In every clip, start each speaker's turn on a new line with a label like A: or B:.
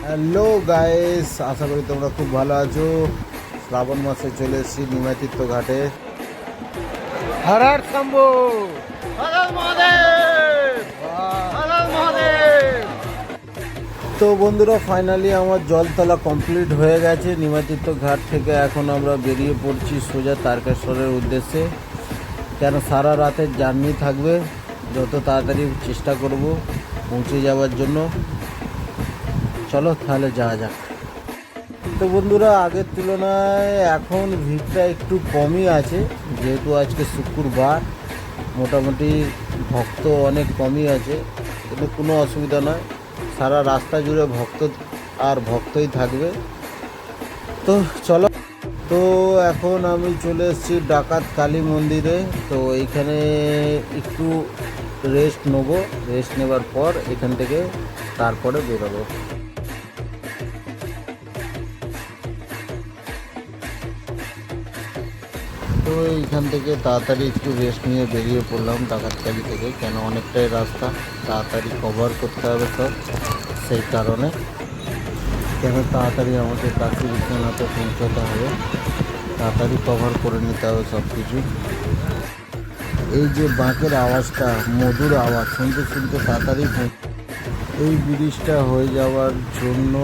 A: Hello guys, আশা করি তোমরা খুব ভালো আছো। শ্রাবণ মাসে চলে এসেছি নিমাতীর্থ ঘাটে। হর হর শম্ভু,
B: হর হর মহাদেব, হর হর মহাদেব।
A: তো বন্ধুরা, ফাইনালি আমার জল তোলা কমপ্লিট হয়ে গেছে নিমাতীর্থ ঘাট থেকে। এখন আমরা বেরিয়ে পড়ছি সোজা তারকেশ্বরের উদ্দেশ্যে। কেন সারা রাতের জার্নি থাকবে, যত তাড়াতাড়ি চেষ্টা করব পৌঁছে যাওয়ার জন্য। চলো তাহলে যাওয়া যাক। তো বন্ধুরা, আগের তুলনায় এখন ভিড়টা একটু কমই আছে, যেহেতু আজকে শুক্রবার। মোটামুটি ভক্ত অনেক কমই আছে, কিন্তু কোনো অসুবিধা নয়। সারা রাস্তা জুড়ে ভক্ত আর ভক্তই থাকবে। তো চলো। তো এখন আমি চলে এসেছি ডাকাত কালী মন্দিরে। তো এইখানে একটু রেস্ট নেবো, রেস্ট নেবার পর এখান থেকে তারপরে বেরোবো। তো এইখান থেকে তাড়াতাড়ি একটু রেস্ট নিয়ে বেরিয়ে পড়লাম ডাকাতকালি থেকে, কেন অনেকটাই রাস্তা, তাড়াতাড়ি কভার করতে হবে সব। সেই কারণে কেন তাড়াতাড়ি আমাদের কাশী বিশ্বনাথে পৌঁছাতে হবে, তাড়াতাড়ি কভার করে নিতে হবে সব কিছু। এই যে বাঁকের আওয়াজটা, মধুর আওয়াজ শুনতে শুনতে তাড়াতাড়ি এই ব্রিজটা হয়ে যাওয়ার জন্য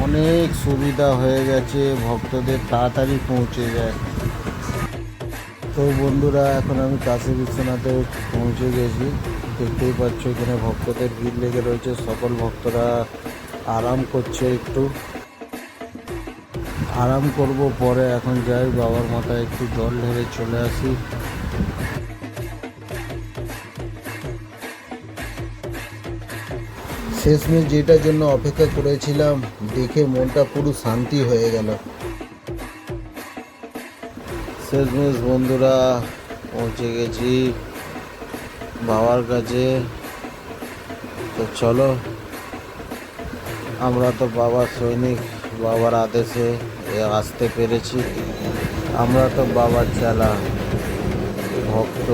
A: অনেক সুবিধা হয়ে গেছে, ভক্তদের তাড়াতাড়ি পৌঁছে যায়। তো বন্ধুরা, এখন আমি কাশী বিশ্বনাথে পৌঁছে গেছি। দেখতেই পাচ্ছ এখানে ভক্তদের ভিড় লেগে রয়েছে, সকল ভক্তরা আরাম করছে। একটু আরাম করব, পরে এখন যাই বাবার মাথায় একটু জল ঢেলে চলে আসি। শেষমেশ যেটার জন্য অপেক্ষা করেছিলাম, দেখে মনটা পুরো শান্তি হয়ে গেল। শেষমেশ বন্ধুরা পৌঁছে গেছি বাবার কাছে। তো চলো, আমরা তো বাবার সৈনিক, বাবার আদেশে আসতে পেরেছি। আমরা তো বাবার চালা ভক্ত,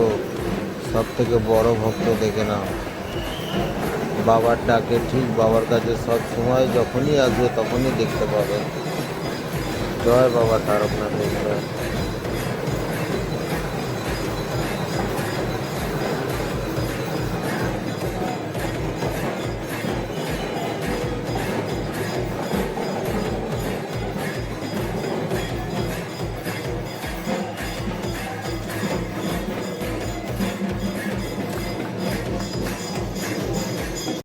A: সব থেকে বড় ভক্ত দেখে নাও। বাবার ডাকে ঠিক বাবার কাছে সব সময় যখনই আসবে তখনই দেখতে পাবে। জয় বাবা তারকনাথ।